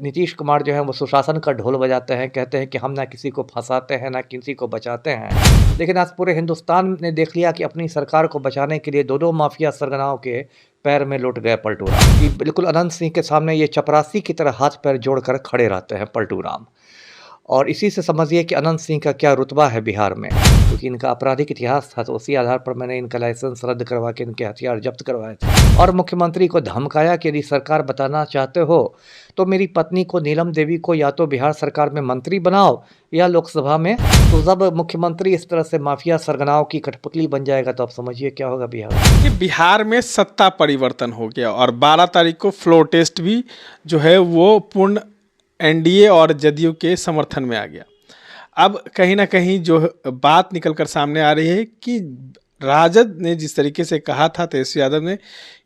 नीतीश कुमार जो है वो सुशासन का ढोल बजाते हैं, कहते हैं कि हम ना किसी को फंसाते हैं ना किसी को बचाते हैं। लेकिन आज पूरे हिंदुस्तान ने देख लिया कि अपनी सरकार को बचाने के लिए दो माफिया सरगनाओं के पैर में लौट गए पलटू राम। कि बिल्कुल अनंत सिंह के सामने ये चपरासी की तरह हाथ पैर जोड़कर खड़े रहते हैं पलटू राम। और इसी से समझिए कि अनंत सिंह का क्या रुतबा है बिहार में, क्योंकि इनका आपराधिक इतिहास था, तो उसी आधार पर मैंने इनका लाइसेंस रद्द करवा के इनके हथियार जब्त करवाए थे। और मुख्यमंत्री को धमकाया कि यदि सरकार बताना चाहते हो तो मेरी पत्नी को, नीलम देवी को, या तो बिहार सरकार में मंत्री बनाओ या लोकसभा में। तो जब मुख्यमंत्री इस तरह से माफिया सरगनाओं की कठपुतली बन जाएगा तो आप समझिए क्या होगा बिहार में। कि बिहार में सत्ता परिवर्तन हो गया और 12 तारीख को फ्लोर टेस्ट भी जो है वो पूर्ण एनडीए और जदयू के समर्थन में आ गया। अब कहीं ना कहीं जो बात निकलकर सामने आ रही है कि राजद ने जिस तरीके से कहा था, तेजस्वी यादव ने,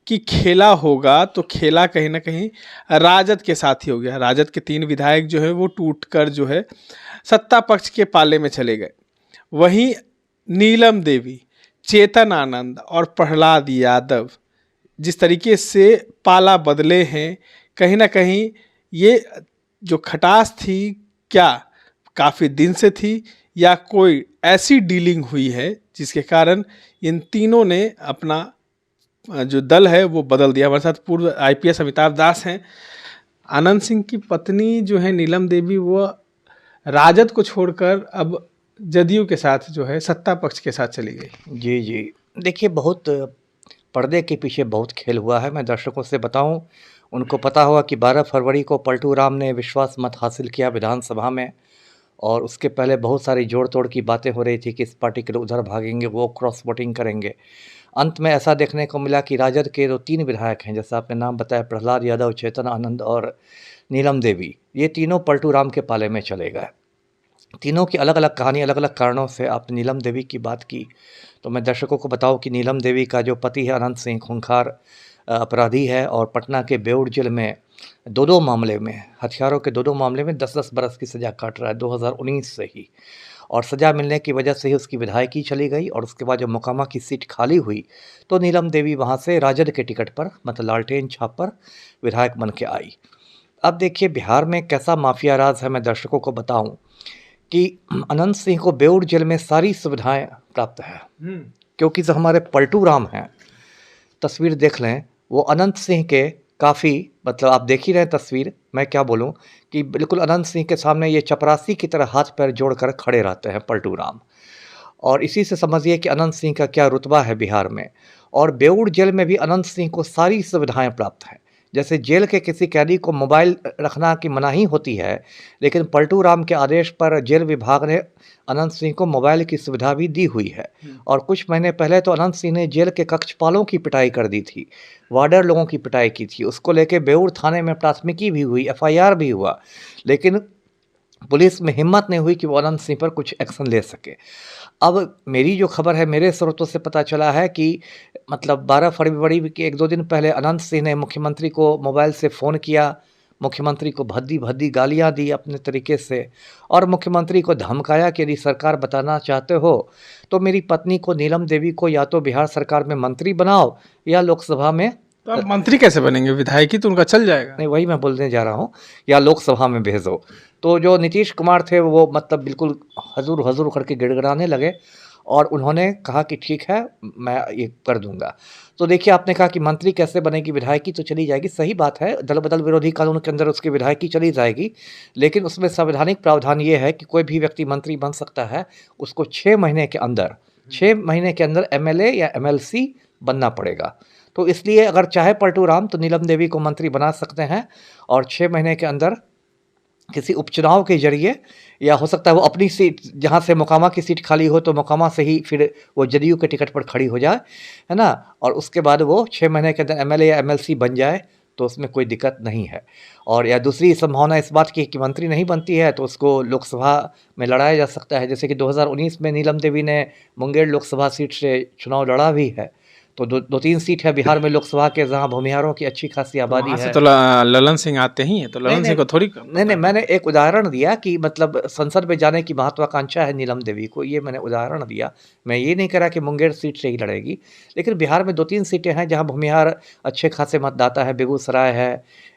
कि खेला होगा, तो खेला कहीं ना कहीं राजद के साथ ही हो गया। राजद के 3 विधायक जो है वो टूटकर जो है सत्ता पक्ष के पाले में चले गए। वहीं नीलम देवी, चेतन आनंद और प्रहलाद यादव जिस तरीके से पाला बदले हैं, कहीं ना कहीं ये जो खटास थी क्या काफ़ी दिन से थी या कोई ऐसी डीलिंग हुई है जिसके कारण इन तीनों ने अपना जो दल है वो बदल दिया। हमारे साथ पूर्व आईपीएस अमिताभ दास हैं। आनंद सिंह की पत्नी जो है नीलम देवी, वो राजद को छोड़कर अब जदयू के साथ जो है सत्ता पक्ष के साथ चली गई। जी जी, देखिए बहुत पर्दे के पीछे बहुत खेल हुआ है। मैं दर्शकों से बताऊं, उनको पता होगा कि 12 फरवरी को पलटू राम ने विश्वास मत हासिल किया विधानसभा में, और उसके पहले बहुत सारी जोड़ तोड़ की बातें हो रही थी कि इस पार्टी के लोग उधर भागेंगे, वो क्रॉस वोटिंग करेंगे। अंत में ऐसा देखने को मिला कि राजद के जो 3 विधायक हैं, जैसा आपने नाम बताया, प्रहलाद यादव, चेतन आनंद और नीलम देवी, ये तीनों पलटू राम के पाले में चले गए। तीनों की अलग अलग कहानी, अलग अलग कारणों से। आप नीलम देवी की बात की तो मैं दर्शकों को बताऊं कि नीलम देवी का जो पति है अनंत सिंह, खूंखार अपराधी है और पटना के बेउर जेल में 2 मामले में, हथियारों के 2 मामले में 10-10 बरस की सज़ा काट रहा है 2019 से ही। और सज़ा मिलने की वजह से ही उसकी विधायकी चली गई, और उसके बाद जब मोकामा की सीट खाली हुई तो नीलम देवी वहाँ से राजद के टिकट पर, मतलब लालटेन छाप पर, विधायक बन के आई। अब देखिए बिहार में कैसा माफिया राज है, मैं दर्शकों को बताऊं कि अनंत सिंह को बेउर जेल में सारी सुविधाएं प्राप्त है, क्योंकि जो हमारे पलटू राम हैं, तस्वीर देख लें, वो अनंत सिंह के काफ़ी, मतलब आप देख ही रहे तस्वीर, मैं क्या बोलूं कि बिल्कुल अनंत सिंह के सामने ये चपरासी की तरह हाथ पैर जोड़कर खड़े रहते हैं पलटू राम। और इसी से समझिए कि अनंत सिंह का क्या रुतबा है बिहार में। और बेउर जेल में भी अनंत सिंह को सारी सुविधाएं प्राप्त हैं। जैसे जेल के किसी कैदी को मोबाइल रखना की मनाही होती है, लेकिन पलटू राम के आदेश पर जेल विभाग ने अनंत सिंह को मोबाइल की सुविधा भी दी हुई है। और कुछ महीने पहले तो अनंत सिंह ने जेल के कक्षपालों की पिटाई कर दी थी, वार्डर लोगों की पिटाई की थी। उसको लेके बेउर थाने में प्राथमिकी भी हुई, एफआईआर भी हुआ, लेकिन पुलिस में हिम्मत नहीं हुई कि वो अनंत सिंह पर कुछ एक्शन ले सके। अब मेरी जो खबर है, मेरे स्रोतों से पता चला है कि मतलब 12 फरवरी के 1-2 दिन पहले अनंत सिंह ने मुख्यमंत्री को मोबाइल से फ़ोन किया, मुख्यमंत्री को भद्दी भद्दी गालियां दी अपने तरीके से, और मुख्यमंत्री को धमकाया कि यदि सरकार बताना चाहते हो तो मेरी पत्नी को, नीलम देवी को, या तो बिहार सरकार में मंत्री बनाओ या लोकसभा में। तो आप मंत्री कैसे बनेंगे? विधायकी तो उनका चल जाएगा। नहीं, वही मैं बोलने जा रहा हूँ, या लोकसभा में भेजो। तो जो नीतीश कुमार थे वो मतलब बिल्कुल हजूर हजूर करके गिड़गिड़ाने लगे, और उन्होंने कहा कि ठीक है, मैं ये कर दूंगा। तो देखिए, आपने कहा कि मंत्री कैसे बनेगी, विधायकी तो चली जाएगी, सही बात है, दल बदल विरोधी कानून के अंदर उसकी विधायकी चली जाएगी, लेकिन उसमें संवैधानिक प्रावधान ये है कि कोई भी व्यक्ति मंत्री बन सकता है, उसको 6 महीने के अंदर एमएलए या एमएलसी बनना पड़ेगा। तो इसलिए अगर चाहे पलटू राम तो नीलम देवी को मंत्री बना सकते हैं, और 6 महीने के अंदर किसी उपचुनाव के जरिए, या हो सकता है वो अपनी सीट, जहाँ से मोकामा की सीट खाली हो तो मोकामा से ही फिर वो जदयू के टिकट पर खड़ी हो जाए, है ना, और उसके बाद वो 6 महीने के अंदर एमएलए या एमएलसी बन जाए, तो उसमें कोई दिक्कत नहीं है। और या दूसरी संभावना इस बात की कि मंत्री नहीं बनती है तो उसको लोकसभा में लड़ाया जा सकता है, जैसे कि 2019 में नीलम देवी ने मुंगेर लोकसभा सीट से चुनाव लड़ा भी है। तो 2-3 सीट है बिहार में लोकसभा के, जहाँ भूमिहारों की अच्छी खासी आबादी है। तो ललन सिंह आते ही हैं, तो ललन सिंह को थोड़ी नहीं, मैंने एक उदाहरण दिया कि मतलब संसद में जाने की महत्वाकांक्षा है नीलम देवी को, ये मैंने उदाहरण दिया। मैं ये नहीं कह रहा कि मुंगेर सीट से ही लड़ेगी, लेकिन बिहार में 2-3 सीटें हैं जहाँ भूमिहार अच्छे खासे मतदाता है, बेगूसराय है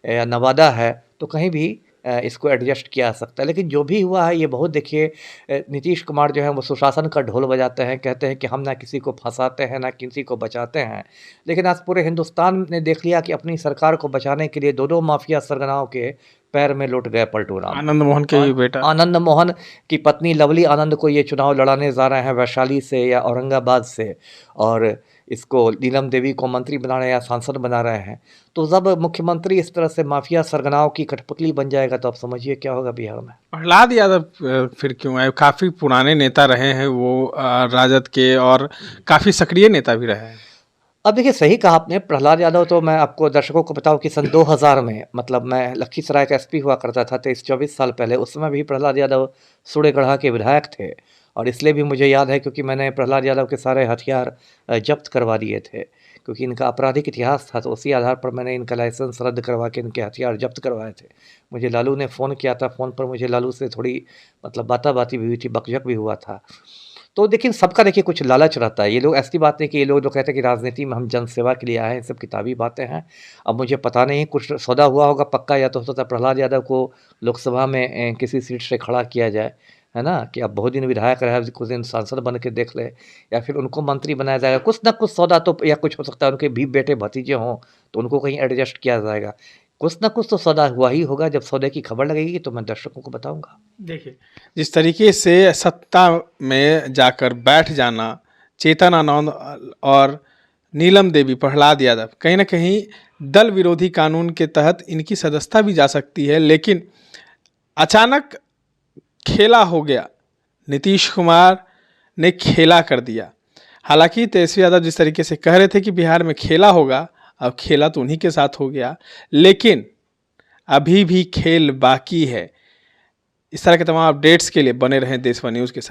या नवादा है, तो कहीं भी इसको एडजस्ट किया जा सकता है। लेकिन जो भी हुआ है ये बहुत देखिए, नीतीश कुमार जो है वो सुशासन का ढोल बजाते हैं, कहते हैं कि हम ना किसी को फंसाते हैं ना किसी को बचाते हैं। लेकिन आज पूरे हिंदुस्तान ने देख लिया कि अपनी सरकार को बचाने के लिए दो माफिया सरगनाओं के पैर में लौट गए पलटू राम। आनंद मोहन के ही बेटा आनंद मोहन की पत्नी लवली आनंद को ये चुनाव लड़ाने जा रहे हैं वैशाली से या औरंगाबाद से, और इसको नीलम देवी को मंत्री बना रहे हैं या सांसद बना रहे हैं। तो जब मुख्यमंत्री इस तरह से माफिया सरगनाओं की कठपुतली बन जाएगा तो आप समझिए क्या होगा बिहार में। प्रहलाद यादव फिर क्यों आए? काफी पुराने नेता रहे हैं वो राजद के, और काफी सक्रिय नेता भी रहे हैं। अब देखिए सही कहा आपने, प्रहलाद यादव तो मैं आपको दर्शकों को बताऊं कि सन 2000 में, मतलब मैं लखीसराय का एसपी हुआ करता था 23-24 साल पहले, उस समय भी प्रहलाद यादव सूड़ेगढ़ा के विधायक थे। और इसलिए भी मुझे याद है क्योंकि मैंने प्रहलाद यादव के सारे हथियार जब्त करवा दिए थे, क्योंकि इनका आपराधिक इतिहास था। तो उसी आधार पर मैंने इनका लाइसेंस रद्द करवा के इनके हथियार जब्त करवाए थे। मुझे लालू ने फ़ोन किया था, फ़ोन पर मुझे लालू से थोड़ी मतलब बाताबाती भी हुई थी, बकझक भी हुआ था। तो लेकिन सबका देखिए कुछ लालच रहता है। ये लोग ऐसी बात नहीं कि ये लोग जो कहते हैं कि राजनीति में हम जनसेवा के लिए आए हैं, सब किताबी बातें हैं। अब मुझे पता नहीं कुछ सौदा हुआ होगा पक्का, या तो हो सकता है प्रहलाद यादव को लोकसभा में किसी सीट से खड़ा किया जाए, है ना, कि अब बहुत दिन विधायक रहे, कुछ दिन सांसद बन के देख ले, या फिर उनको मंत्री बनाया जाएगा। कुछ ना कुछ सौदा तो, या कुछ हो सकता है उनके भी बेटे भतीजे हों तो उनको कहीं एडजस्ट किया जाएगा। कुछ ना कुछ तो सौदा हुआ ही होगा। जब सौदे की खबर लगेगी तो मैं दर्शकों को बताऊंगा। देखिए, जिस तरीके से सत्ता में जाकर बैठ जाना चेतन आनंद और नीलम देवी, प्रहलाद यादव, कहीं ना कहीं दल विरोधी कानून के तहत इनकी सदस्यता भी जा सकती है। लेकिन अचानक खेला हो गया, नीतीश कुमार ने खेला कर दिया। हालांकि तेजस्वी यादव जिस तरीके से कह रहे थे कि बिहार में खेला होगा, अब खेला तो उन्हीं के साथ हो गया, लेकिन अभी भी खेल बाकी है। इस तरह के तमाम अपडेट्स के लिए बने रहें देशवा न्यूज़ के साथ।